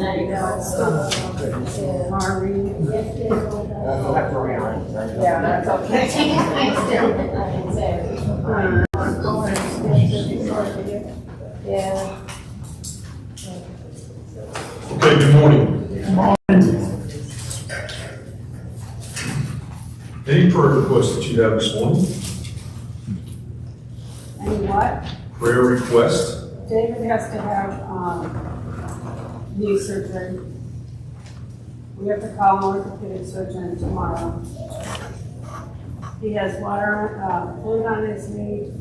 There you go. Harvey. We'll have to rearrange. Yeah, that's okay. Yeah. Okay, good morning. Any prayer requests that you have this morning? And what? Prayer request? David has to have, knee surgery. We have to call an orthopedic surgeon tomorrow. He has water, fluid on his knee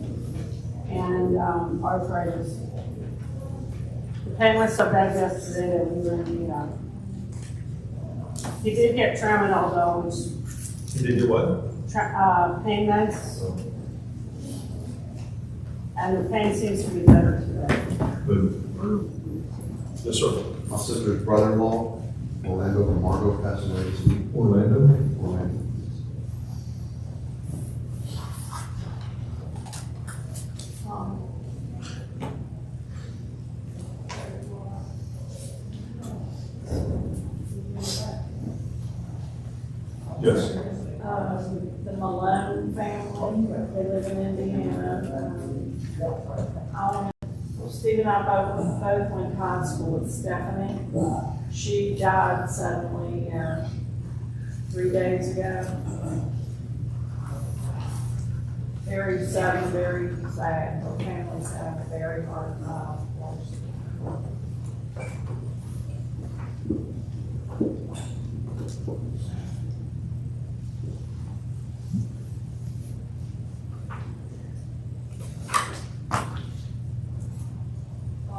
and, arthritis. The pain was so bad yesterday that we were in the, he did get tramadol though, which, You did what? pain meds. And the pain seems to be better today. Good. Yes, sir. My sister's brother-in-law, Orlando from Margot, passed away this week. Orlando. Orlando. Yes. The Malone family, they live in Indiana. Steve and I both went to high school with Stephanie. She died suddenly 3 days ago. Very sudden, very sad. Her family's had a very hard time.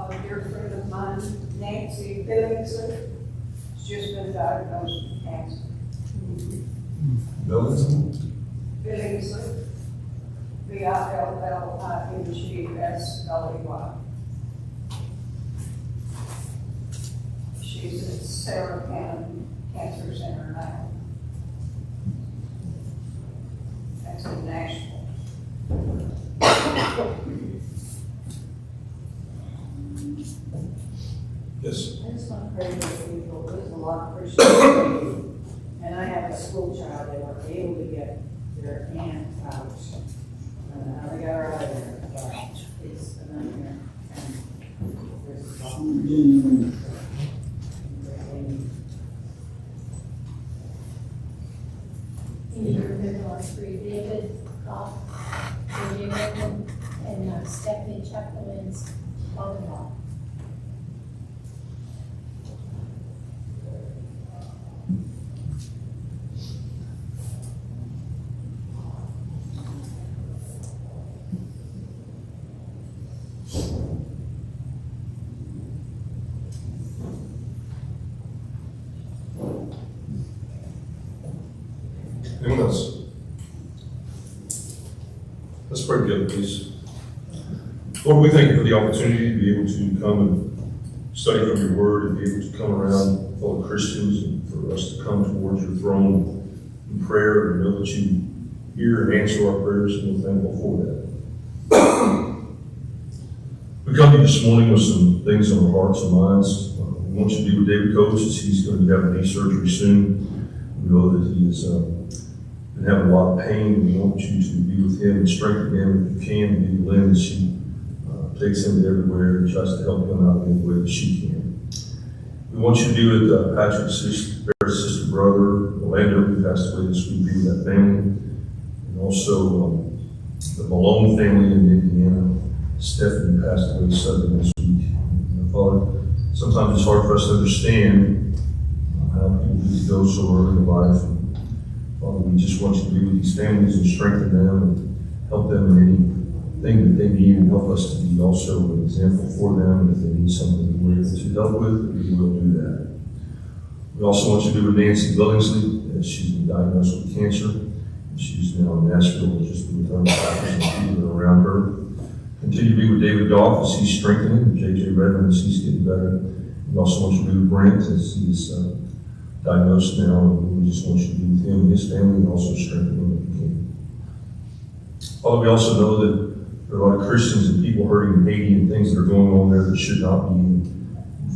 A dear friend of mine, Nancy Billingsley, has just been diagnosed with cancer. Billingsley? Billingsley, Billingsley. She's at Sarah Cannon Cancer Center now. That's in Nashville. Yes. I just want to pray for people. There's a lot of Christians. And I have a school child that were able to get their hands out. They got her out of there, but it's a nightmare. And there's a lot of Christians. David Goff, and Stephanie Chaplin's father-in-law. Anyone else? Let's pray together, please. Lord, we thank you for the opportunity to be able to come and study from your word and be able to come around fellow Christians and for us to come towards your throne in prayer and know that you hear and answer our prayers, and we're thankful for that. We come to you this morning with some things on our hearts and minds. We want you to be with David Coates as he's going to be having knee surgery soon. We know that he is been having a lot of pain. We want you to be with him and strengthen him if you can, and be with Lynn as she takes him everywhere and tries to help him out in the way that she can. We want you to be with Patrick's sister, brother, Orlando, who passed away this week, be with that family, and also the Malone family in Indiana. Stephanie passed away suddenly this week. Father, sometimes it's hard for us to understand how people need to go so early in life. Father, we just want you to be with these families and strengthen them and help them in anything that they need, and help us to be also an example for them. And if they need something that we're able to help with, we will do that. We also want you to be with Nancy Billingsley, as she's been diagnosed with cancer. She's now in Nashville, just with her doctors and people that are around her. Continue to be with David Goff as he's strengthening, and J.J. Redmond as he's getting better. We also want you to be with Brent as he's diagnosed now, and we just want you to be with him and his family and also strengthen him if you can. Father, we also know that there are a lot of Christians and people hurting in Haiti and things that are going on there that should not be.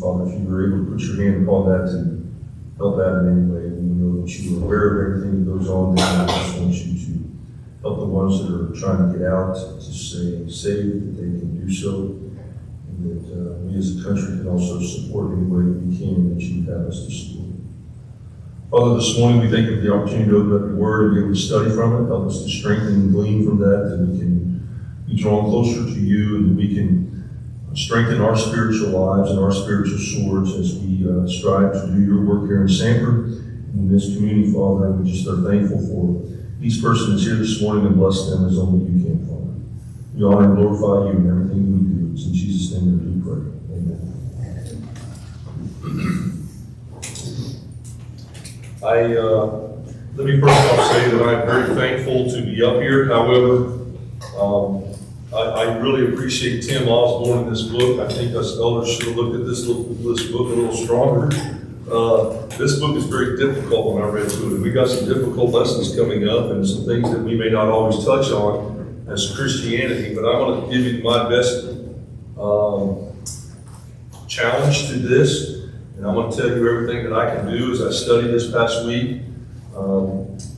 Father, if you were able to put your hand upon that to help out in any way, we know that you are aware of everything that goes on there, and I just want you to help the ones that are trying to get out to stay safe, that they can do so, and that we as a country can also support any way that we can that you have us to support. Father, this morning we thank you for the opportunity to open up your word and be able to study from it. Help us to strengthen and glean from that we can be drawn closer to you, and that we can strengthen our spiritual lives and our spiritual swords as we strive to do your work here in Sanford and in this community, Father. We just are thankful for each person that's here this morning, and bless them as only you can, Father. We honor and glorify you in everything that we do. It's in Jesus' name that we pray. Amen. Let me first off say that I'm very thankful to be up here. However, I really appreciate Tim Osborne in this book. I think us elders should have looked at this book a little stronger. This book is very difficult when I read through it. We got some difficult lessons coming up and some things that we may not always touch on as Christianity, but I want to give you my best challenge to this, and I'm going to tell you everything that I can do as I studied this past week.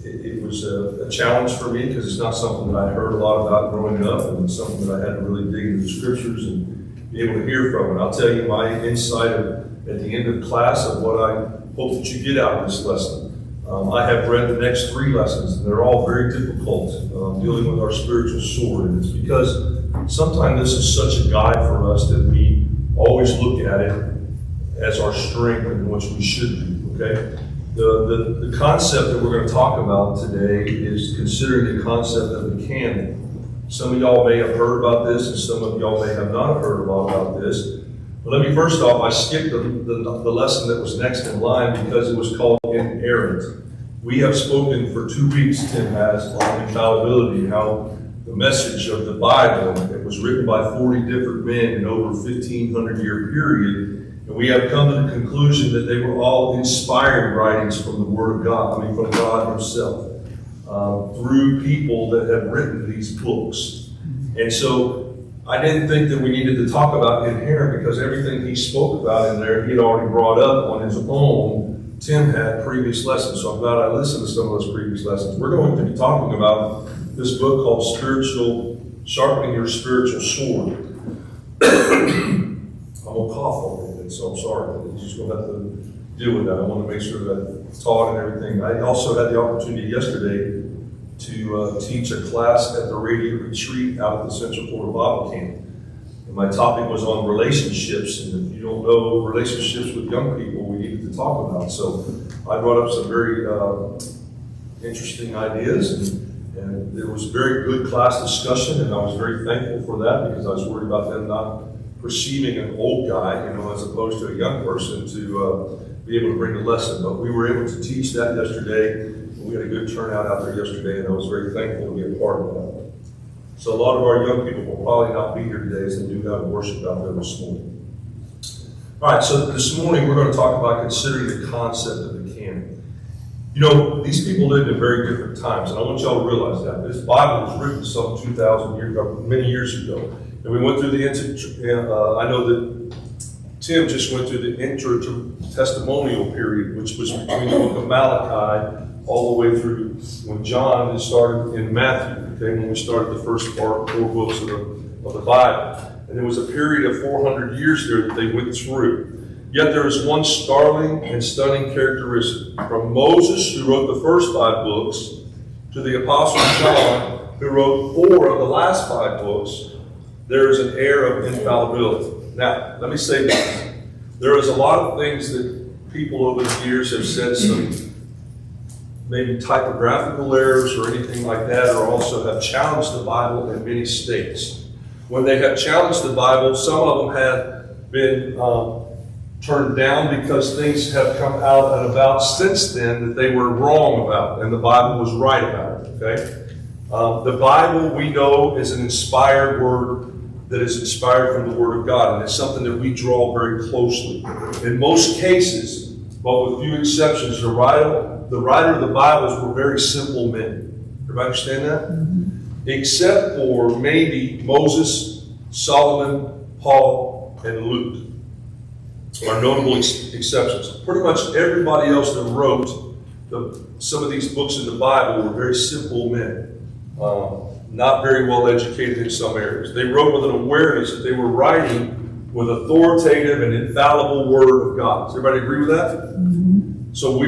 It was a challenge for me because it's not something that I heard a lot about growing up, and it's something that I had to really dig into the scriptures and be able to hear from. And I'll tell you my insight at the end of class of what I hope that you get out of this lesson. I have read the next 3 lessons, and they're all very difficult, dealing with our spiritual sword. And it's because sometimes this is such a guide for us that we always look at it as our strength and what we should do, okay? The concept that we're going to talk about today is considering the concept of the canon. Some of y'all may have heard about this, and some of y'all may have not heard a lot about this. But let me first off, I skipped the lesson that was next in line because it was called inerrant. We have spoken for 2 weeks, Tim has, on infallibility, how the message of the Bible that was written by 40 different men in over a 1,500-year period. And we have come to the conclusion that they were all inspired writings from the Word of God, from God Himself, through people that have written these books. And so I didn't think that we needed to talk about inherent because everything he spoke about in there, he had already brought up on his own. Tim had previous lessons, so I'm glad I listened to some of those previous lessons. We're going to be talking about this book called Sharpening Your Spiritual Sword. I'm going to cough a little bit, so I'm sorry, but you're just going to have to deal with that. I want to make sure that I taught and everything. I also had the opportunity yesterday to teach a class at the Radiant Retreat out at the Central Florida Bible Camp. And my topic was on relationships, and if you don't know relationships with young people, we needed to talk about. So I brought up some very interesting ideas, and there was very good class discussion, and I was very thankful for that because I was worried about them not perceiving an old guy, as opposed to a young person, to be able to bring the lesson. But we were able to teach that yesterday. We had a good turnout out there yesterday, and I was very thankful to be a part of that. So a lot of our young people will probably not be here today as they do have worship out there this morning. All right, so this morning we're going to talk about considering the concept of the canon. These people lived in very different times, and I want y'all to realize that. This Bible was written some 2,000 years ago, many years ago. And we went through I know that Tim just went through the intertestamental period, which was between the book of Malachi all the way through when John started in Matthew, when we started the first 4 books of the Bible. And there was a period of 400 years there that they went through. Yet there is one startling and stunning characteristic. From Moses, who wrote the first 5 books, to the Apostle John, who wrote 4 of the last 5 books, there is an air of infallibility. Now, let me say this. There is a lot of things that people over the years have said, some maybe typographical errors or anything like that, or also have challenged the Bible in many states. When they have challenged the Bible, some of them have been turned down because things have come out and about since then that they were wrong about, and the Bible was right about it, okay? The Bible, we know, is an inspired word that is inspired from the Word of God, and it's something that we draw very closely. In most cases, but with few exceptions, the writer of the Bibles were very simple men. Everybody understand that? Mm-hmm. Except for maybe Moses, Solomon, Paul, and Luke. are notable exceptions. Pretty much everybody else that wrote some of these books in the Bible were very simple men, not very well educated in some areas. They wrote with an awareness that they were writing with authoritative and infallible Word of God. Does everybody agree with that? Mm-hmm. So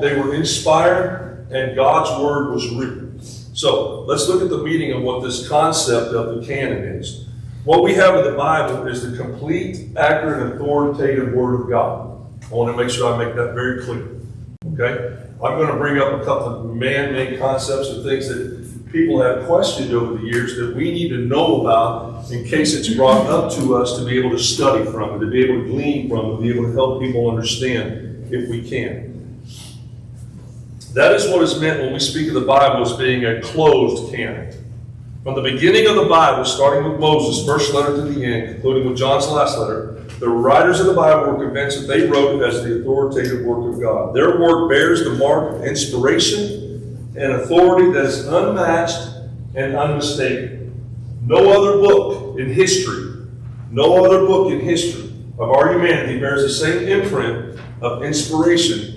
they were inspired, and God's Word was written. So let's look at the meaning of what this concept of the canon is. What we have in the Bible is the complete, accurate, and authoritative Word of God. I want to make sure I make that very clear. Okay? I'm going to bring up a couple of man-made concepts and things that people have questioned over the years that we need to know about in case it's brought up to us to be able to study from it, to be able to glean from it, to be able to help people understand if we can. That is what is meant when we speak of the Bible as being a closed canon. From the beginning of the Bible, starting with Moses' first letter to the end, concluding with John's last letter, the writers of the Bible were convinced that they wrote it as the authoritative work of God. Their work bears the mark of inspiration and authority that is unmatched and unmistakable. No other book in history of our humanity bears the same imprint of inspiration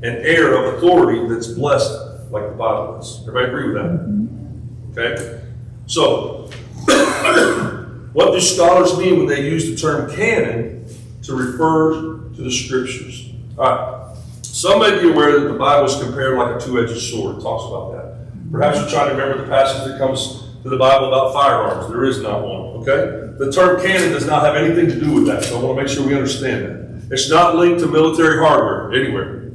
and air of authority that's blessed like the Bible is. Everybody agree with that? Okay? So, what do scholars mean when they use the term canon to refer to the Scriptures? All right. Some may be aware that the Bible is compared like a two-edged sword. It talks about that. Perhaps you're trying to remember the passage that comes to the Bible about firearms. There is not one, okay? The term canon does not have anything to do with that, so I want to make sure we understand that. It's not linked to military hardware anywhere.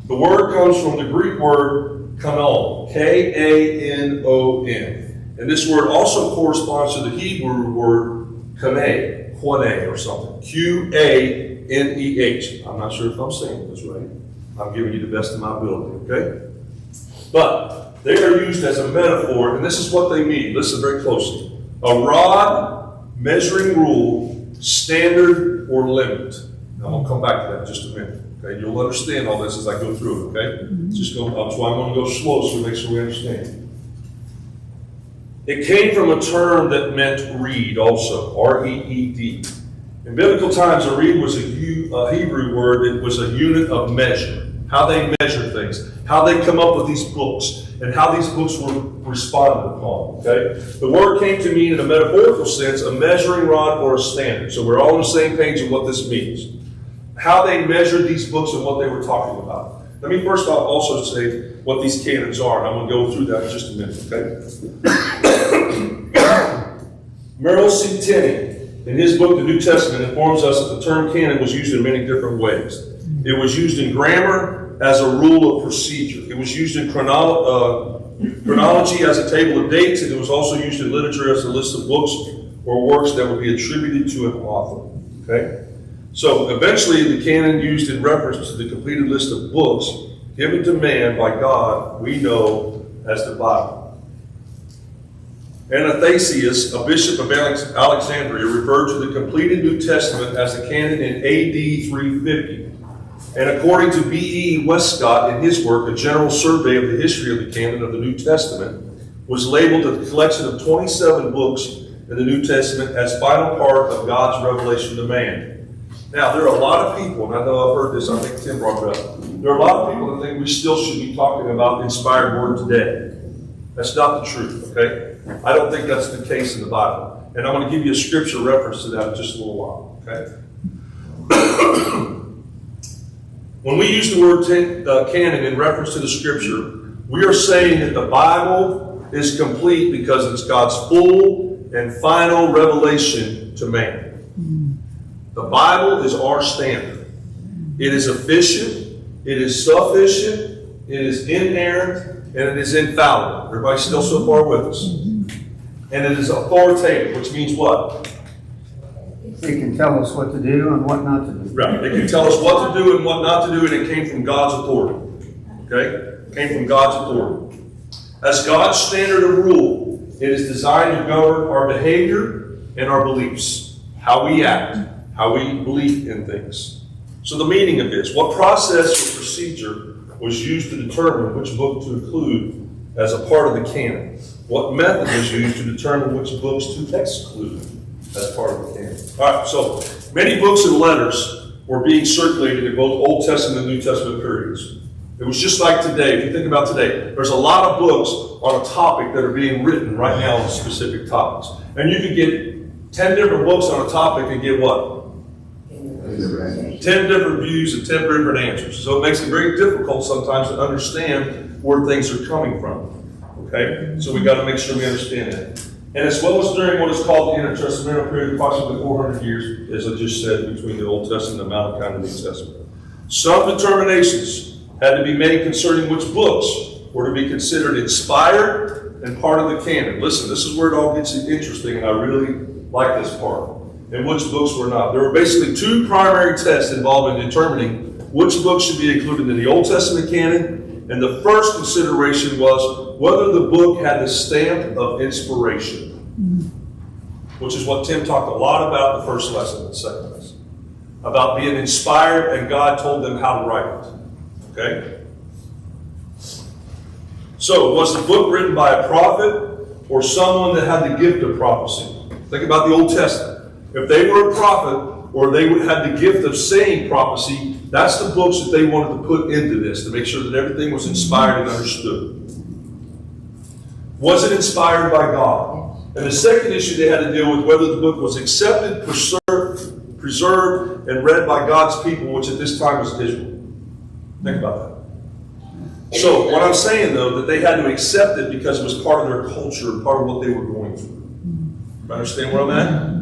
The word comes from the Greek word kanon, K-A-N-O-N. And this word also corresponds to the Hebrew word kane or something, Q-A-N-E-H. I'm not sure if I'm saying this right. I'm giving you the best of my ability, okay? But they are used as a metaphor, and this is what they mean. Listen very closely. A rod, measuring rule, standard, or limit. Now, I'm going to come back to that in just a minute. Okay? You'll understand all this as I go through it, okay? That's why I'm going to go slow so we make sure we understand. It came from a term that meant reed also, R-E-E-D. In biblical times, a reed was a Hebrew word that was a unit of measure. How they measure things, how they come up with these books, and how these books were responded upon. Okay? The word came to mean, in a metaphorical sense, a measuring rod or a standard. So we're all on the same page of what this means. How they measured these books and what they were talking about. Let me first off also say what these canons are, and I'm going to go through that in just a minute, okay? Merrill C. Tenney, in his book, The New Testament, informs us that the term canon was used in many different ways. It was used in grammar as a rule of procedure. It was used in chronology as a table of dates, and it was also used in literature as a list of books or works that would be attributed to an author. Okay? So eventually the canon used in reference to the completed list of books given to man by God we know as the Bible. Athanasius, a bishop of Alexandria, referred to the completed New Testament as the canon in AD 350. And according to B.E. Westcott, in his work, A General Survey of the History of the Canon of the New Testament, was labeled a collection of 27 books in the New Testament as final part of God's revelation to man. Now, there are a lot of people, and I know I've heard this, I think Tim brought it up, there are a lot of people that think we still should be talking about the inspired word today. That's not the truth, okay? I don't think that's the case in the Bible. And I'm going to give you a scripture reference to that in just a little while, okay? When we use the word canon in reference to the scripture, we are saying that the Bible is complete because it's God's full and final revelation to man. The Bible is our standard. It is efficient, it is sufficient, it is inerrant, and it is infallible. Everybody still so far with us? And it is authoritative, which means what? It can tell us what to do and what not to do. Right. It can tell us what to do and what not to do, and it came from God's authority. Okay? It came from God's authority. As God's standard of rule, it is designed to govern our behavior and our beliefs, how we act, how we believe in things. So the meaning of this, what process or procedure was used to determine which book to include as a part of the canon? What method was used to determine which books to exclude as part of the canon? All right, so many books and letters were being circulated in both Old Testament and New Testament periods. It was just like today. If you think about today, there's a lot of books on a topic that are being written right now on specific topics. And you can get 10 different books on a topic and get what? 10 different views and 10 different answers. So it makes it very difficult sometimes to understand where things are coming from. Okay? So we got to make sure we understand that. And as well as during what is called the intertestamental period, approximately 400 years, as I just said, between the Old Testament and Malachi and the New Testament. Some determinations had to be made concerning which books were to be considered inspired and part of the canon. Listen, this is where it all gets interesting, and I really like this part. And which books were not. There were basically two primary tests involved in determining which books should be included in the Old Testament canon. And the first consideration was whether the book had the stamp of inspiration, which is what Tim talked a lot about the first lesson and the second lesson, about being inspired and God told them how to write it. Okay? So, was the book written by a prophet or someone that had the gift of prophecy? Think about the Old Testament. If they were a prophet or they had the gift of saying prophecy, that's the books that they wanted to put into this to make sure that everything was inspired and understood. Was it inspired by God? And the second issue they had to deal with, whether the book was accepted, preserved, and read by God's people, which at this time was Israel. Think about that. So what I'm saying, though, that they had to accept it because it was part of their culture and part of what they were going through. You understand where I'm at?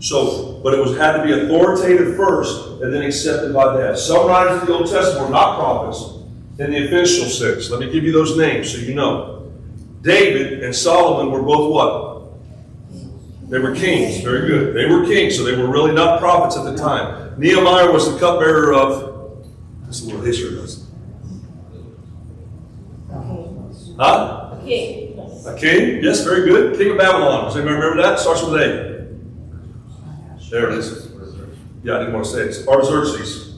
So, but it had to be authoritative first and then accepted by that. Some writers of the Old Testament were not prophets in the official sense. Let me give you those names so you know. David and Solomon were both what? They were kings. Very good. They were kings, so they were really not prophets at the time. Nehemiah was the cupbearer of, that's a little history lesson. Huh? A king. A king? Yes, very good. King of Babylon. Does anybody remember that? Starts with A. There it is. Yeah, I didn't want to say it. Artaxerxes.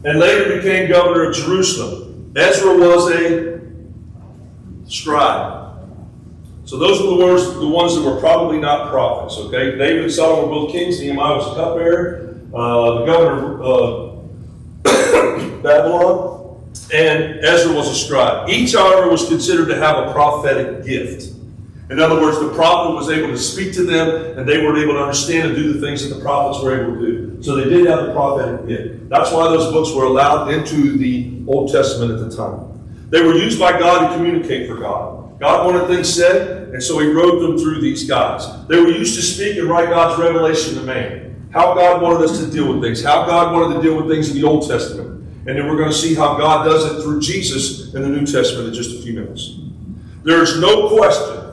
And later became governor of Jerusalem. Ezra was a scribe. So those were the ones that were probably not prophets. Okay, David and Solomon were both kings. Nehemiah was a cupbearer, the governor of Babylon, and Ezra was a scribe. Each, however, was considered to have a prophetic gift. In other words, the prophet was able to speak to them, and they were able to understand and do the things that the prophets were able to do. So they did have the prophetic gift. That's why those books were allowed into the Old Testament at the time. They were used by God to communicate for God. God wanted things said, and so He wrote them through these guys. They were used to speak and write God's revelation to man. How God wanted us to deal with things. How God wanted to deal with things in the Old Testament. And then we're going to see how God does it through Jesus in the New Testament in just a few minutes. There is no question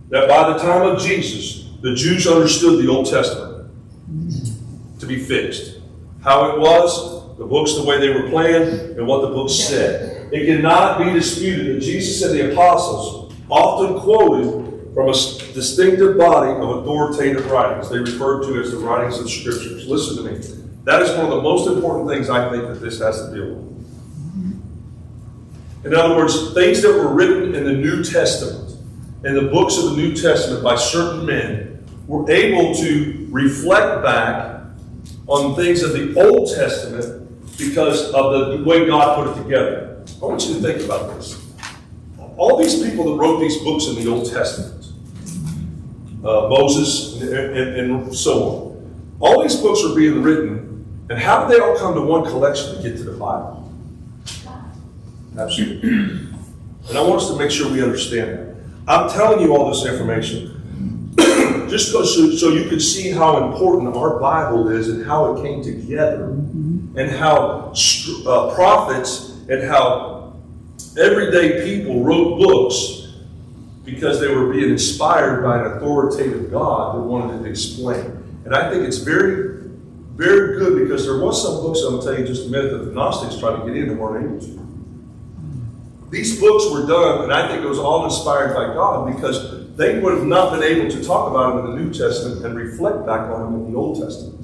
that by the time of Jesus, the Jews understood the Old Testament to be fixed. How it was, the books, the way they were planned, and what the books said. It cannot be disputed that Jesus and the apostles often quoted from a distinctive body of authoritative writings. They referred to as the writings of the Scriptures. Listen to me. That is one of the most important things I think that this has to deal with. In other words, things that were written in the New Testament, in the books of the New Testament by certain men, were able to reflect back on things of the Old Testament because of the way God put it together. I want you to think about this. All these people that wrote these books in the Old Testament, Moses and so on, all these books were being written, and how did they all come to one collection to get to the Bible? Absolutely. And I want us to make sure we understand that. I'm telling you all this information just so you can see how important our Bible is and how it came together, and how prophets and how everyday people wrote books because they were being inspired by an authoritative God that wanted to explain. And I think it's very, very good, because there was some books, I'm going to tell you in just a minute, that the Gnostics tried to get in and weren't able to. These books were done, and I think it was all inspired by God, because they would have not been able to talk about them in the New Testament and reflect back on them in the Old Testament.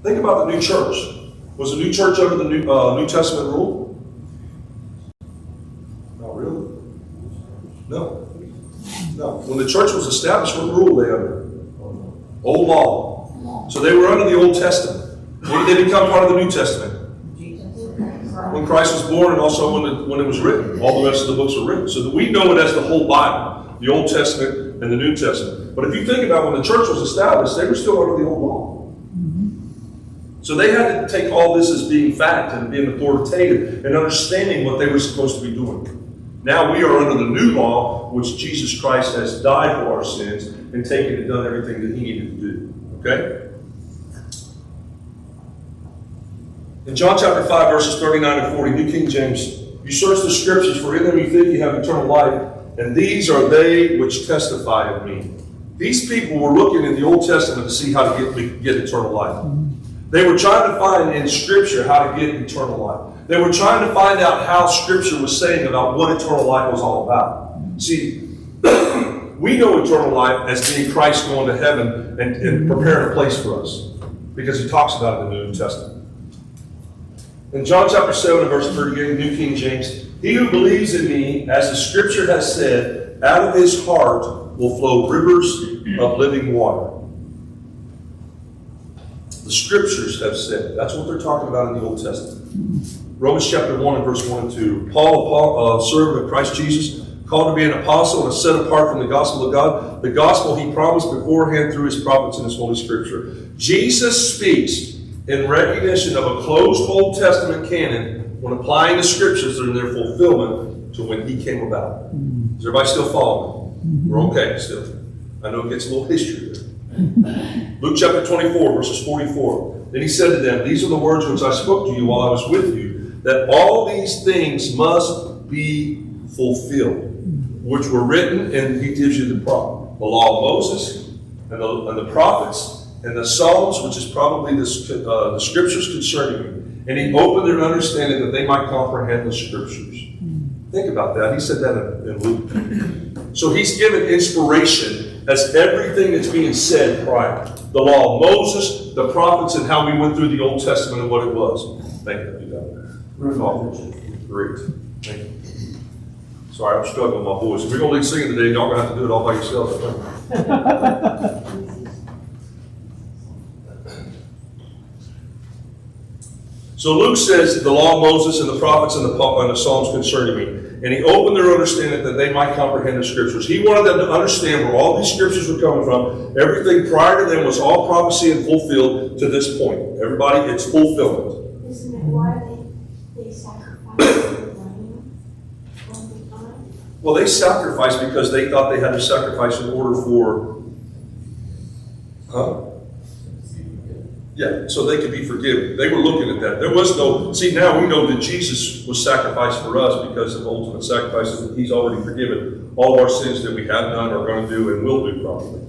Think about the new church. Was the new church under the New Testament rule? Not really. No. No. When the church was established, what rule were they under? Old law. So they were under the Old Testament. When did they become part of the New Testament? Jesus. When Christ was born, and also when it was written. All the rest of the books were written. So that we know it as the whole Bible, the Old Testament and the New Testament. But if you think about when the church was established, they were still under the old law. So they had to take all this as being fact and being authoritative and understanding what they were supposed to be doing. Now we are under the new law, which Jesus Christ has died for our sins and taken and done everything that he needed to do. Okay? In John chapter 5, verses 39 and 40, New King James, you search the scriptures, for in them you think you have eternal life, and these are they which testify of me. These people were looking in the Old Testament to see how to get eternal life. They were trying to find in Scripture how to get eternal life. They were trying to find out how Scripture was saying about what eternal life was all about. See, we know eternal life as being Christ going to heaven and preparing a place for us, because he talks about it in the New Testament. In John chapter 7, verse 38, New King James, he who believes in me, as the Scripture has said, out of his heart will flow rivers of living water. The Scriptures have said. That's what they're talking about in the Old Testament. Romans chapter 1 and verse 1 and 2. Paul, a servant of Christ Jesus, called to be an apostle and set apart from the gospel of God, the gospel he promised beforehand through his prophets in his Holy Scripture. Jesus speaks in recognition of a closed Old Testament canon when applying the Scriptures and their fulfillment to when he came about. Is everybody still following? We're okay still. I know it gets a little history there. Luke chapter 24, verses 44. Then he said to them, these are the words which I spoke to you while I was with you, that all these things must be fulfilled, which were written, and he gives you the law of Moses, and the prophets, and the Psalms, which is probably the Scriptures concerning me. And he opened their understanding that they might comprehend the Scriptures. Think about that. He said that in Luke. So he's given inspiration as everything that's being said prior. The law of Moses, the prophets, and how we went through the Old Testament and what it was. Thank you. Great. Thank you. Sorry, I'm struggling with my voice. If we're going to lead singing today, y'all going to have to do it all by yourselves, I think. So Luke says, the law of Moses and the prophets and the Psalms concerning me. And he opened their understanding that they might comprehend the Scriptures. He wanted them to understand where all these Scriptures were coming from. Everything prior to them was all prophecy and fulfilled to this point. Everybody, it's fulfillment. Isn't it why they sacrificed the lamb all the time? Well, they sacrificed because they thought they had to sacrifice in order for... Yeah, so they could be forgiven. They were looking at that. There was no... See, now we know that Jesus was sacrificed for us because of the ultimate sacrifices that he's already forgiven all of our sins that we have done, are going to do, and will do probably.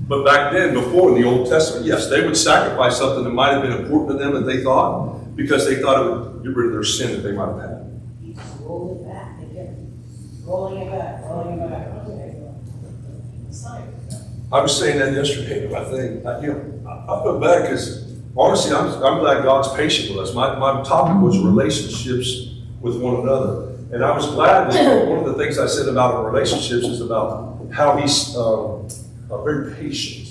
But back then, before in the Old Testament, yes, they would sacrifice something that might have been important to them that they thought, because they thought it would get rid of their sin that they might have had. He just rolled it back. They kept rolling it back, rolling it back. I was saying that yesterday, I think. I feel bad because... Honestly, I'm glad God's patient with us. My topic was relationships with one another. And I was glad that one of the things I said about our relationships is about how he's very patient.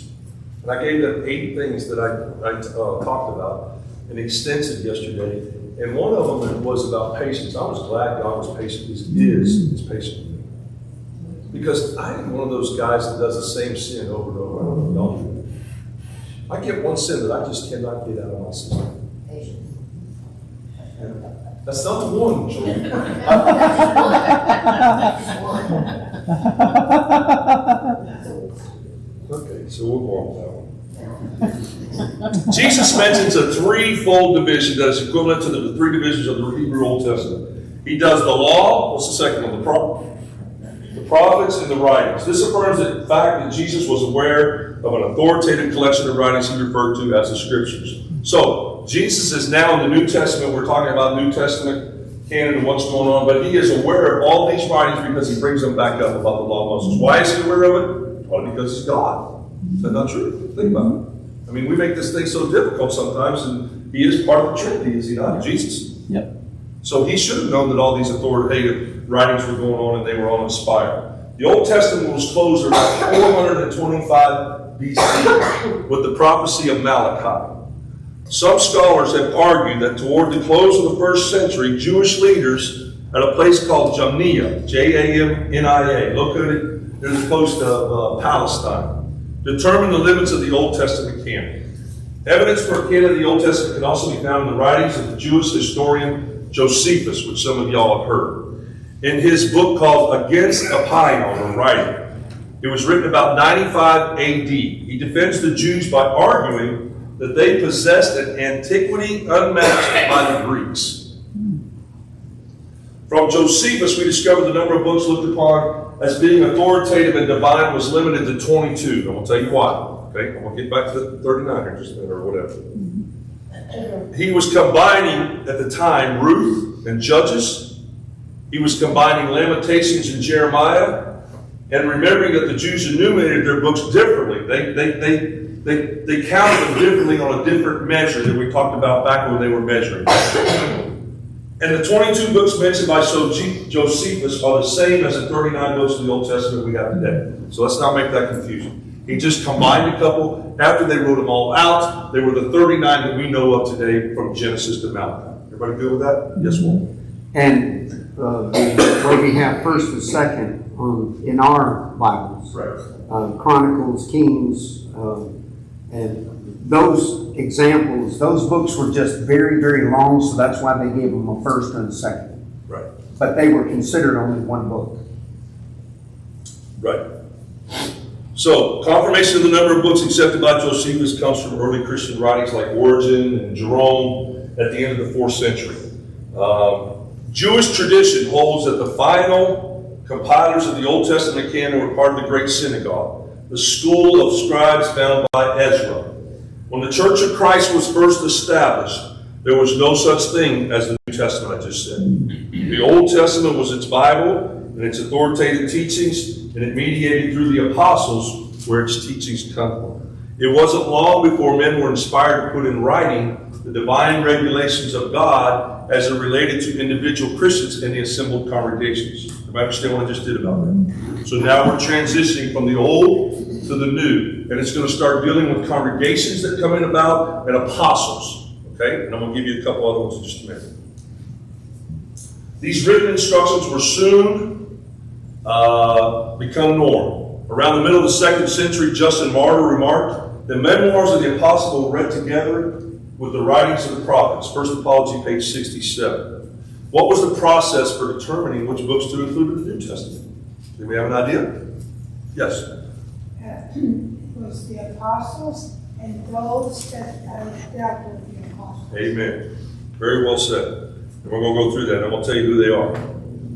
And I gave them 8 things that I talked about in extensive yesterday. And one of them was about patience. I was glad God was patient. He is patient with me. Because I am one of those guys that does the same sin over and over. Don't you? I get one sin that I just cannot get out of my system. That's not the one, children. Okay, so we'll go on with that one. Jesus mentions a threefold division that is equivalent to the 3 divisions of the Hebrew Old Testament. He does the law. What's the second one? The prophets and the writings. This affirms the fact that Jesus was aware of an authoritative collection of writings he referred to as the Scriptures. So, Jesus is now in the New Testament. We're talking about New Testament canon and what's going on, but he is aware of all these writings because he brings them back up about the law of Moses. Why is he aware of it? Probably because he's God. Is that not true? Think about it. I mean, we make this thing so difficult sometimes, and he is part of the Trinity, is he not? Jesus. Yep. So he should have known that all these authoritative writings were going on and they were all inspired. The Old Testament was closed around 425 BC with the prophecy of Malachi. Some scholars have argued that toward the close of the first century, Jewish leaders at a place called Jamnia, Jamnia, located near the coast of Palestine, determined the limits of the Old Testament canon. Evidence for a canon of the Old Testament can also be found in the writings of the Jewish historian Josephus, which some of y'all have heard, in his book called Against Apion, or Writing. It was written about 95 AD. He defends the Jews by arguing that they possessed an antiquity unmatched by the Greeks. From Josephus, we discovered the number of books looked upon as being authoritative and divine was limited to 22. I'm going to tell you why. Okay, I'm going to get back to the 39 here just a minute or whatever. He was combining, at the time, Ruth and Judges. He was combining Lamentations and Jeremiah, and remembering that the Jews enumerated their books differently. They counted them differently on a different measure that we talked about back when they were measuring. And the 22 books mentioned by Josephus are the same as the 39 books of the Old Testament we have today. So let's not make that confusion. He just combined a couple. After they wrote them all out, they were the 39 that we know of today from Genesis to Malachi. Everybody good with that? Yes, Walter. And where we have first and second in our Bibles, Right. Chronicles, Kings, and those examples, those books were just very, very long, so that's why they gave them a first and a second. Right. But they were considered only one book. Right. So, confirmation of the number of books accepted by Josephus comes from early Christian writings like Origen and Jerome at the end of the 4th century. Jewish tradition holds that the final compilers of the Old Testament canon were part of the Great Synagogue, the school of scribes found by Ezra. When the Church of Christ was first established, there was no such thing as the New Testament, I just said. The Old Testament was its Bible and its authoritative teachings, and it mediated through the apostles where its teachings come from. It wasn't long before men were inspired to put in writing the divine regulations of God as it related to individual Christians in the assembled congregations. Do you understand what I just did about that? So now we're transitioning from the old to the new, and it's going to start dealing with congregations that come in about and apostles. Okay? And I'm going to give you a couple other ones in just a minute. These written instructions were soon become norm. Around the middle of the 2nd century, Justin Martyr remarked, the memoirs of the apostle were read together with the writings of the prophets. First Apology, page 67. What was the process for determining which books to include in the New Testament? Do we have an idea? Yes. It was the apostles and those that dealt with the apostles. Amen. Very well said. And we're going to go through that. I'm going to tell you who they are.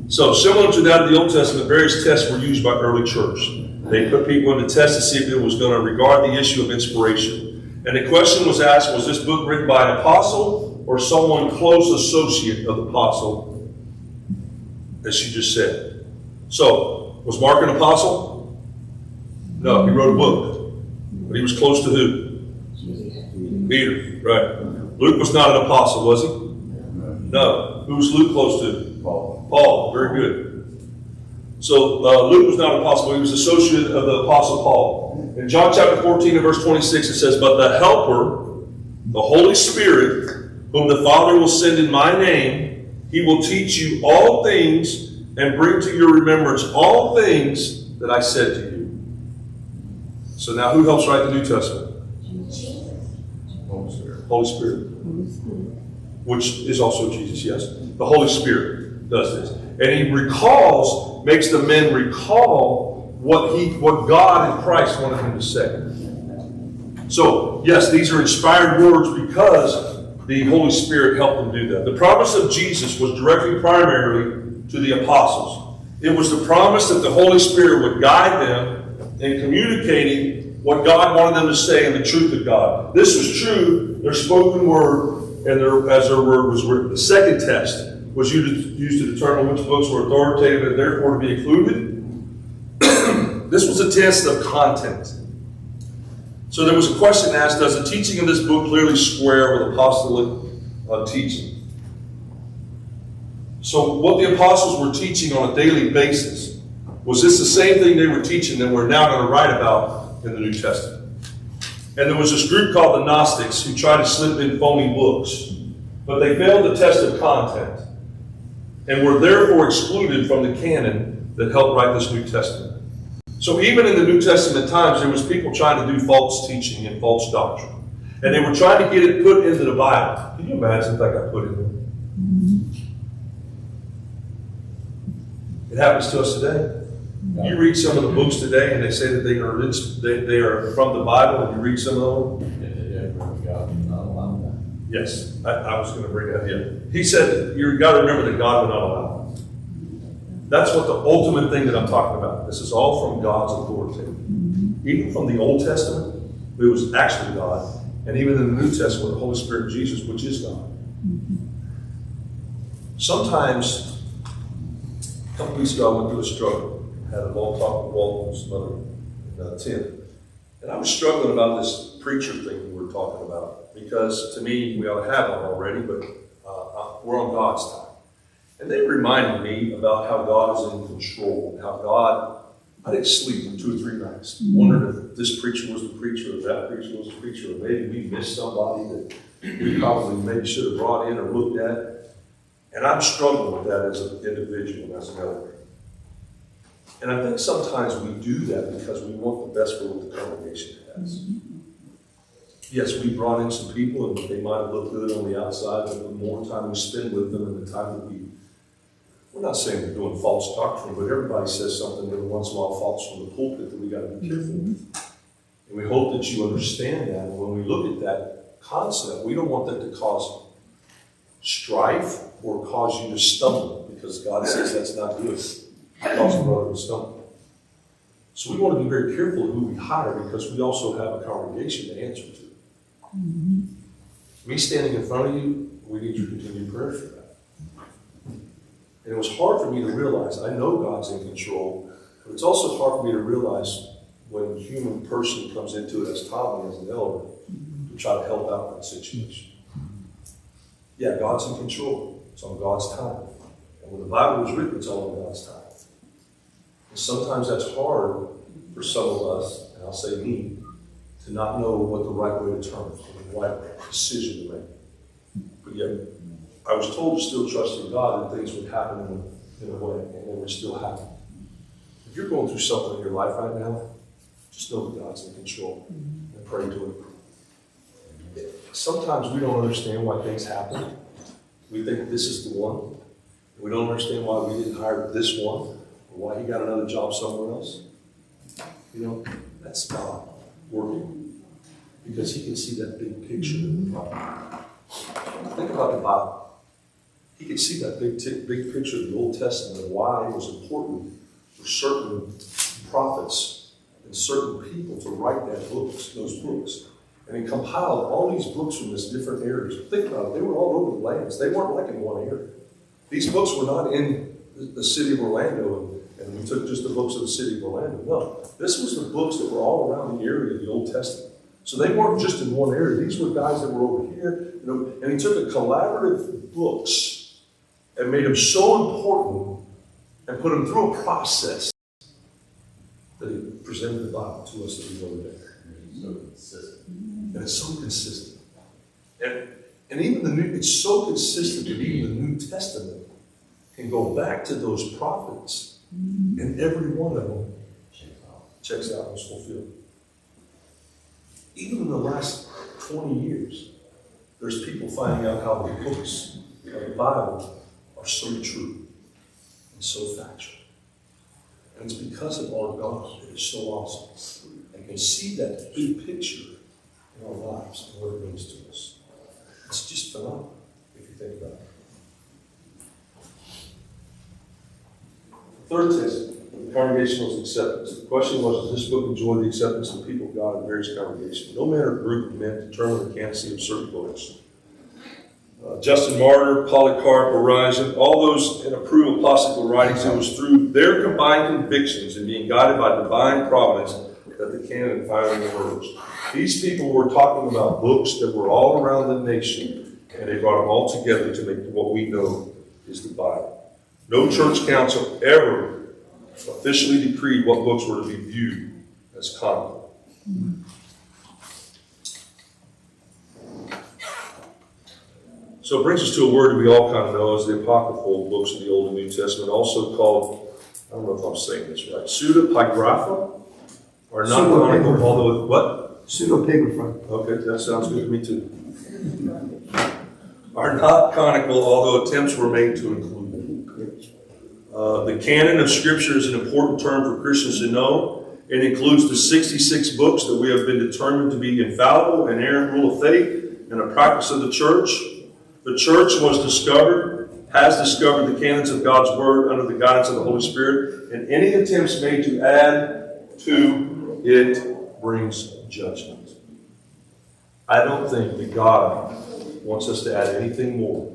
So, similar to that of the Old Testament, various tests were used by early church. They put people into tests to see if it was going to regard the issue of inspiration. And the question was asked, was this book written by an apostle or someone close associate of the apostle, as she just said? So, was Mark an apostle? No, he wrote a book. But he was close to who? Peter, right. Luke was not an apostle, was he? No. Who was Luke close to? Paul, very good. So Luke was not an apostle, but he was associate of the apostle Paul. In John chapter 14 and verse 26 it says, but the Helper, the Holy Spirit, whom the Father will send in my name, he will teach you all things and bring to your remembrance all things that I said to you. So now who helps write the New Testament? Holy Spirit. Holy Spirit. Which is also Jesus, yes. The Holy Spirit does this. And he recalls, makes the men recall what God and Christ wanted him to say. So, yes, these are inspired words because the Holy Spirit helped them do that. The promise of Jesus was directly primarily to the apostles. It was the promise that the Holy Spirit would guide them in communicating what God wanted them to say and the truth of God. This was true, their spoken word, and as their word was written. The second test was used to determine which books were authoritative and therefore to be included. This was a test of content. So there was a question asked, does the teaching of this book clearly square with apostolic teaching? So what the apostles were teaching on a daily basis, was this the same thing they were teaching that we're now going to write about in the New Testament? And there was this group called the Gnostics who tried to slip in phony books, but they failed the test of content and were therefore excluded from the canon that helped write this New Testament. So even in the New Testament times, there was people trying to do false teaching and false doctrine. And they were trying to get it put into the Bible. Can you imagine if that got put in there? It happens to us today. You read some of the books today, and they say that they are from the Bible, and you read some of them. Yes, I was going to bring that in. He said, you've got to remember that God will not allow it. That's what the ultimate thing that I'm talking about. This is all from God's authority. Even from the Old Testament, it was actually God. And even in the New Testament, the Holy Spirit, Jesus, which is God. Sometimes, a couple weeks ago, I went through a struggle. Had a long talk with Walton's mother, Tim. And I was struggling about this preacher thing we were talking about. Because to me, we ought to have one already, but we're on God's time. And they reminded me about how God is in control. And how God, I didn't sleep for 2 or 3 nights. Wondering if this preacher was the preacher or that preacher was the preacher. Or maybe we missed somebody that we probably maybe should have brought in or looked at. And I'm struggling with that as an individual, as an elder. And I think sometimes we do that because we want the best for what the congregation has. Yes, we brought in some people and they might have looked good on the outside, but the more time we spend with them and the time that we're not saying we're doing false doctrine, but everybody says something every once in a while false from the pulpit that we got to be careful with. And we hope that you understand that. And when we look at that concept, we don't want that to cause strife or cause you to stumble, because God says that's not good. Cause a brother to stumble. So we want to be very careful of who we hire, because we also have a congregation to answer to. Me standing in front of you, we need your continued prayers for that. And it was hard for me to realize, I know God's in control, but it's also hard for me to realize when a human person comes into it as Tommy, as an elder, to try to help out in that situation. Yeah, God's in control. It's on God's time. And when the Bible was written, it's all on God's time. And sometimes that's hard for some of us, and I'll say me, to not know what the right way to turn, the right decision to make. But yet, I was told to still trust in God and things would happen in a way, and they would still happen. If you're going through something in your life right now, just know that God's in control and pray to Him. Sometimes we don't understand why things happen. We think this is the one. We don't understand why we didn't hire this one, or why he got another job somewhere else. You know, that's God working, because He can see that big picture of the problem. Think about the Bible. He could see that big picture of the Old Testament and why it was important for certain prophets and certain people to write those books. And He compiled all these books from these different areas. Think about it, they were all over the lands. They weren't like in one area. These books were not in the city of Orlando, and we took just the books of the city of Orlando. No, this was the books that were all around the area of the Old Testament. So they weren't just in one area. These were guys that were over here, you know, and He took a collaborative books and made them so important and put them through a process that He presented the Bible to us that we know today. So consistent. And it's so consistent. And even the New, it's so consistent that even the New Testament can go back to those prophets, and every one of them checks out and is fulfilled. Even in the last 20 years, there's people finding out how the books of the Bible are so true and so factual. And it's because of our God that is so awesome and can see that big picture in our lives and what it means to us. It's just phenomenal if you think about it. The third test, the congregational acceptance. The question was, does this book enjoy the acceptance of the people of God in various congregations? No matter group of men determine the candidacy of certain books. Justin Martyr, Polycarp, Origen, all those in approved apostolical writings, it was through their combined convictions and being guided by divine providence that the canon finally emerged. These people were talking about books that were all around the nation, and they brought them all together to make what we know is the Bible. No church council ever officially decreed what books were to be viewed as common. So it brings us to a word that we all kind of know as the apocryphal books of the Old and New Testament, also called, I don't know if I'm saying this right, pseudepigrapha, or not canonical, although, what? Pseudepigrapha. Okay, that sounds good to me too. Are not canonical, although attempts were made to include it. The canon of Scripture is an important term for Christians to know. It includes the 66 books that we have been determined to be infallible and inerrant rule of faith and a practice of the church. The church has discovered the canons of God's Word under the guidance of the Holy Spirit, and any attempts made to add to it brings judgment. I don't think that God wants us to add anything more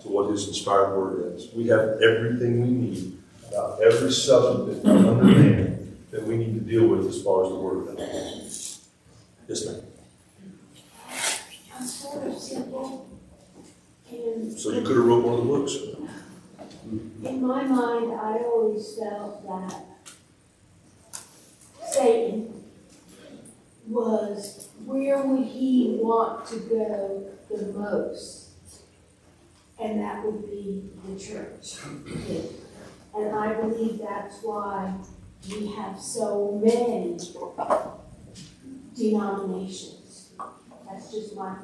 to what His inspired Word is. We have everything we need about every subject that under man that we need to deal with as far as the Word of God. Yes, ma'am. I'm sort of simple. And So you could have wrote one of the books. in my mind, I always felt that Satan was, where would he want to go the most? And that would be the church. And I believe that's why we have so many denominations. That's just my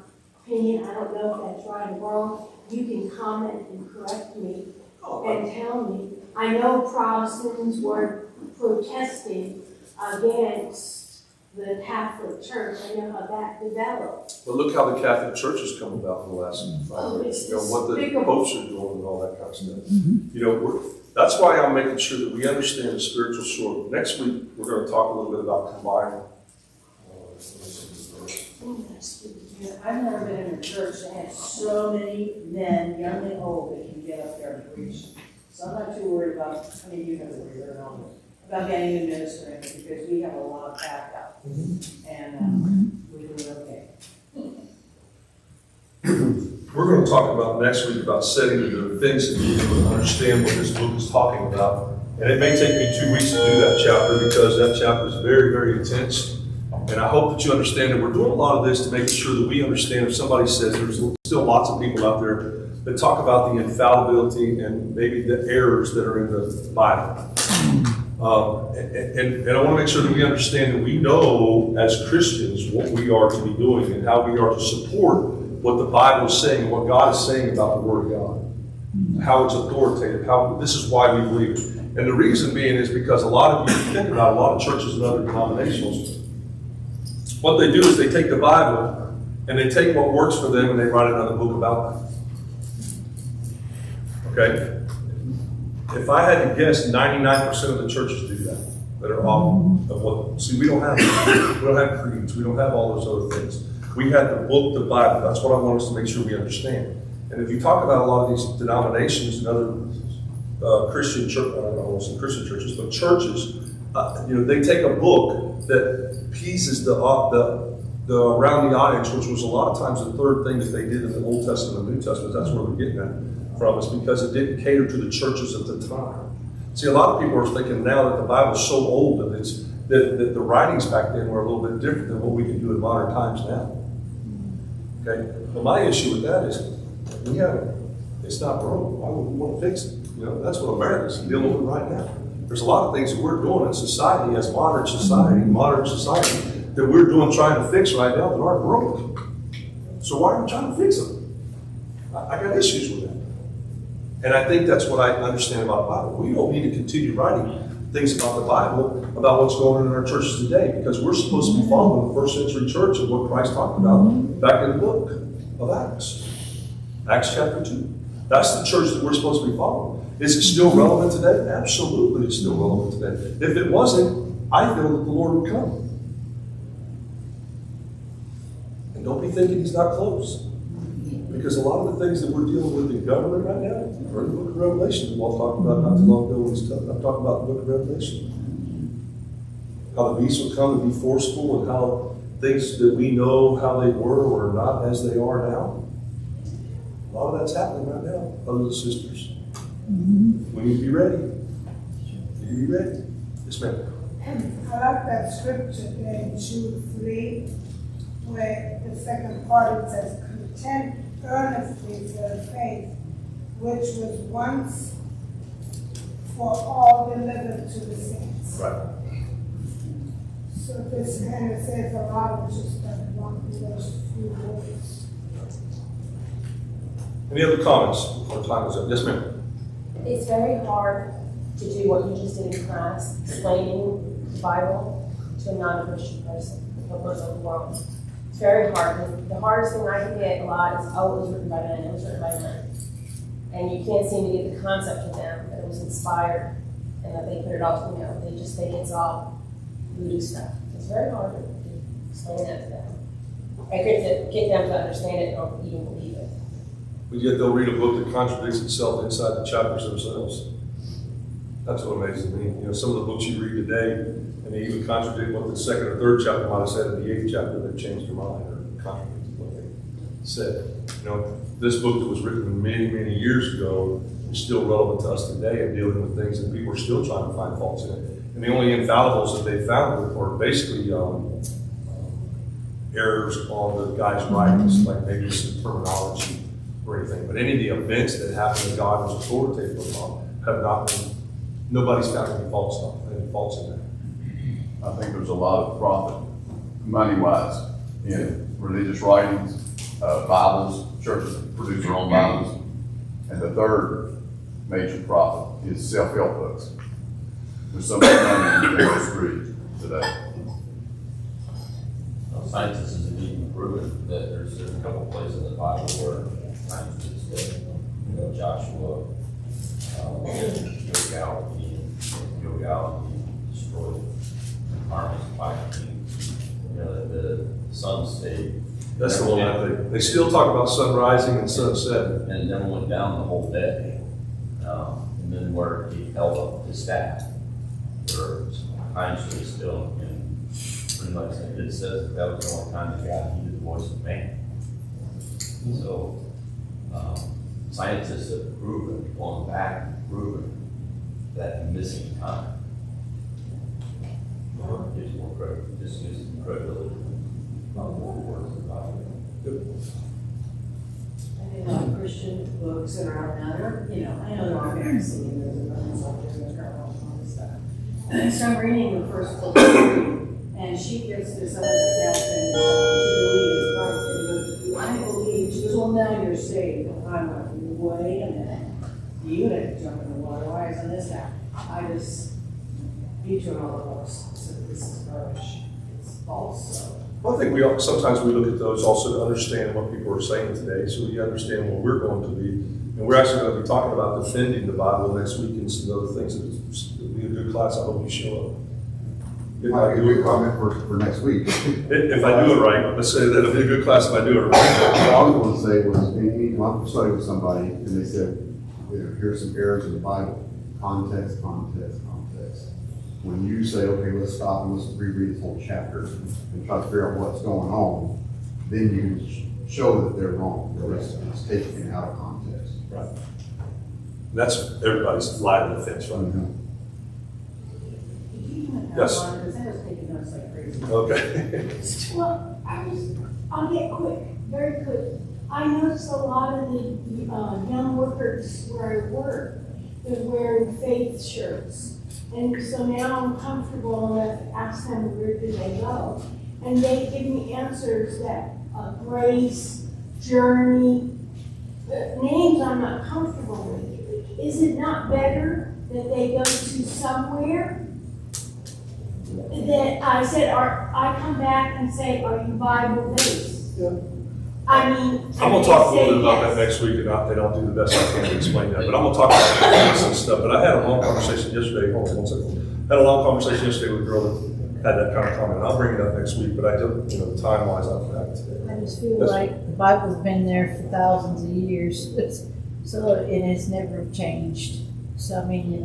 opinion. I don't know if that's right or wrong. You can comment and correct me and tell me. I know Protestants were protesting against the Catholic Church. I know how that developed. But look how the Catholic Church has come about in the last 5 years. It's You know, what the despicable. popes are doing and all that kind of stuff. You know, that's why I'm making sure that we understand the spiritual sword. Next week, we're going to talk a little bit about combining. Yeah, I've never been in a church that had so many men, young and old, that can get up there and preach. So I'm not too worried about, I mean, you know where you're going, about getting a minister in, because we have a lot of backup. And we're doing okay. We're going to talk about next week about setting the things that you can understand what this book is talking about. And it may take me 2 weeks to do that chapter because that chapter is very, very intense. And I hope that you understand that we're doing a lot of this to make sure that we understand if somebody says there's still lots of people out there that talk about the infallibility and maybe the errors that are in the Bible. And I want to make sure that we understand that we know as Christians what we are to be doing and how we are to support what the Bible is saying and what God is saying about the Word of God. How it's authoritative, how this is why we believe it. And the reason being is because a lot of you think about a lot of churches and other denominations. What they do is they take the Bible and they take what works for them and they write another book about that. Okay? If I had to guess, 99% of the churches do that are off of what. See, we don't have creeds. We don't have all those other things. We have the book, the Bible. That's what I want us to make sure we understand. And if you talk about a lot of these denominations and other Christian church, I don't want to say Christian churches, but churches, they take a book that pieces the around the audience, which was a lot of times the third thing that they did in the Old Testament and New Testament. That's where they're getting that from, is because it didn't cater to the churches of the time. See, a lot of people are thinking now that the Bible is so old and that the writings back then were a little bit different than what we can do in modern times now. Okay? Well, my issue with that is it's not broke. Why would we want to fix it? That's what America's dealing with right now. There's a lot of things that we're doing in society, as modern society, that we're doing trying to fix right now that aren't broke. So why are we trying to fix them? I got issues with that. And I think that's what I understand about the Bible. We don't need to continue writing things about the Bible, about what's going on in our churches today, because we're supposed to be following the first century church and what Christ talked about back in the book of Acts. Acts chapter 2. That's the church that we're supposed to be following. Is it still relevant today? Absolutely, it's still relevant today. If it wasn't, I feel that the Lord would come. And don't be thinking He's not close. Because a lot of the things that we're dealing with in government right now are in the book of Revelation. We'll talk about not too long ago when I'm talking about the book of Revelation. How the beast will come and be forceful, and how things that we know how they were or not as they are now. A lot of that's happening right now, brothers and sisters. We need to be ready. We need to be ready. Yes, ma'am. I like that scripture there in Jude 3, where the second part it says, "Content earnestly for the faith which was once for all delivered to the saints. Right. So this kind of says a lot of just one of those few words. Any other comments before time is up? Yes, ma'am. It's very hard to do what you just did in class, explaining the Bible to a non-Christian person, what goes on the world. It's very hard. The hardest thing I can get a lot is, oh, it was written by men, it was written by men. And you can't seem to get the concept to them that it was inspired and that they put it all, they just think it's all voodoo stuff. It's very hard to explain that to them. I get them to understand it or even believe it. But yet they'll read a book that contradicts itself inside the chapters themselves. That's what amazes me. Some of the books you read today, and they even contradict what the second or third chapter might have said in the 8th chapter, they've changed their mind or contradicted what they said. This book that was written many, many years ago is still relevant to us today and dealing with things that people are still trying to find faults in it. And the only infallibles that they found are basically errors on the guy's writings, like maybe some terminology or anything. But any of the events that happened that God was authoritative upon have not been, nobody's found any faults in there. I think there's a lot of profit, money-wise, in religious writings, Bibles. Churches produce their own Bibles. And the third major profit is self-help books. There's so much money in the industry today. Scientists have even proven that there's a couple places in the Bible where scientists did, Joshua, Gilgal destroyed armies fighting. The sun stayed. That's the whole thing. They still talk about sun rising and sun setting. And it never went down the whole day. And then where he held up his staff, where time stood still, and pretty much it says that was the only time that God heeded the voice of man. So scientists have proven, going back, proven that missing time gives more credit, just gives them credibility. Words of the Bible. I think a lot of Christian books that are out now, I know there are fantasy and there's a bunch of stuff there, all this stuff. And so I'm reading the first book, and she gets to some of the captain, she believes Christ, and he goes, I believe, she goes, well, now you're saved. And I'm like, wait a minute, you didn't jump in the water, why isn't this happening? I just beat you in all the books, so this is garbage, it's false, so. Well, I think sometimes we look at those also to understand what people are saying today, so we understand what we're going to be. And we're actually going to be talking about defending the Bible next week and some other things. It'll be a good class. I hope you show up. Might be a good comment for next week. If I do it right, let's say that'll be a good class if I do it right. What I was going to say was, anytime I'm studying with somebody and they said, here's some errors in the Bible, context. When you say, okay, let's stop and let's reread this whole chapter and try to figure out what's going on, then you show that they're wrong. It's taken out of context. Right. That's everybody's line of defense, right? Mm-hmm. Yes. Because I was taking notes like crazy. Okay. Well, I'll get quick, very quick. I noticed a lot of the young workers where I work, they're wearing faith shirts. And so now I'm comfortable enough to ask them, where do they go? And they give me answers that Grace, Journey, names I'm not comfortable with. Is it not better that they go to somewhere that I said, I come back and say, are you Bible based? Yeah. I mean, I'm going to talk a little bit about that next week, and I'll do the best I can to explain that. But I'm going to talk about this and stuff. But I had a long conversation yesterday. Hold on one second. I had a long conversation yesterday with a girl that had that kind of comment. I'll bring it up next week, but I don't, time-wise, I don't have it today. I just feel like the Bible's been there for thousands of years, so it has never changed. So, I mean,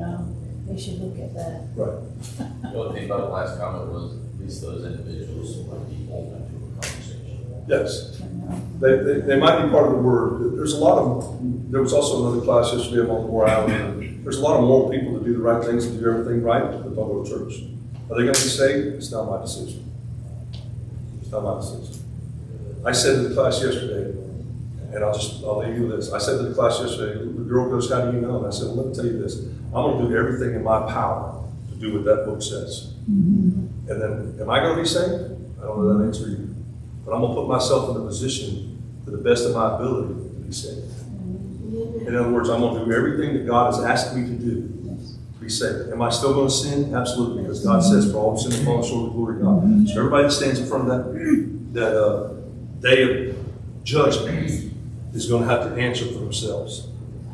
they should look at that. Right. The only thing about the last comment was at least those individuals would be open to a conversation. Yes. They might be part of the word. There was also another class yesterday on moral morality. There's a lot of moral people that do the right things and do everything right, but don't go to church. Are they going to be saved? It's not my decision. It's not my decision. I said to the class yesterday, And I'll leave you with this. I said to the class yesterday, the girl goes, how do you know? And I said, well, let me tell you this. I'm gonna do everything in my power to do what that book says. And then, am I gonna be saved? I don't know that answer either. But I'm gonna put myself in a position to the best of my ability to be saved. In other words, I'm gonna do everything that God has asked me to do to be saved. Am I still gonna sin? Absolutely, because God says, for all sin and fall short of the glory of God. So everybody that stands in front of that day of judgment is gonna have to answer for themselves.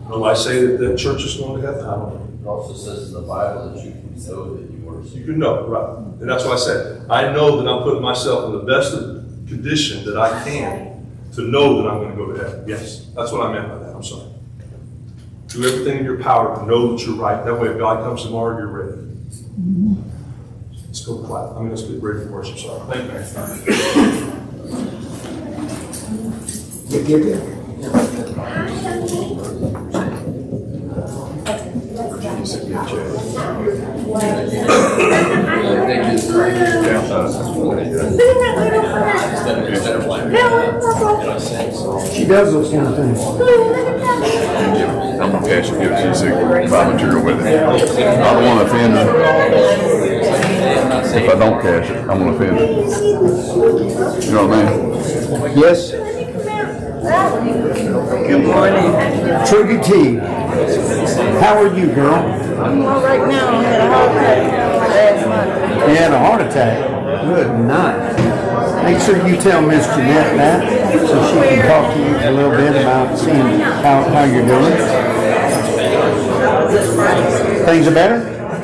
Will I say that the church is going to heaven? I don't know. It also says in the Bible that you can know that you were. You can know, right. And that's why I said, I know that I'm putting myself in the best condition that I can to know that I'm going to go to heaven. Yes, that's what I meant by that. I'm sorry. Do everything in your power to know that you're right. That way, if God comes tomorrow, you're ready. Let's go clap. Let's get ready for worship. Sorry. Thank you. She does those kind of things. I'm gonna cash it, give it to you, so you can buy material with it. I don't wanna offend her. If I don't cash it, I'm gonna offend her. You know what I mean? Yes? Good morning. Trigger T. How are you, girl? I'm all right now. I had a heart attack last month. You had a heart attack. Good night. Make sure you tell Miss Jeanette that so she can talk to you a little bit about seeing how you're doing. Things are better?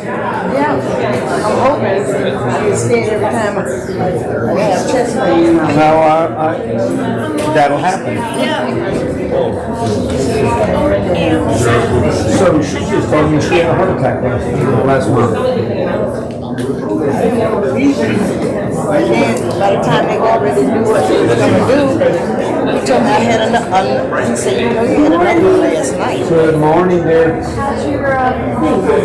Yeah. I'm hoping. I get scared every time I have chest pain. No, that'll happen. So she just told me she had a heart attack last month. And by the time they got ready to do what they were going to do, he told me I had another, he said, you know, you had another one last night. Good morning there. How's your thing?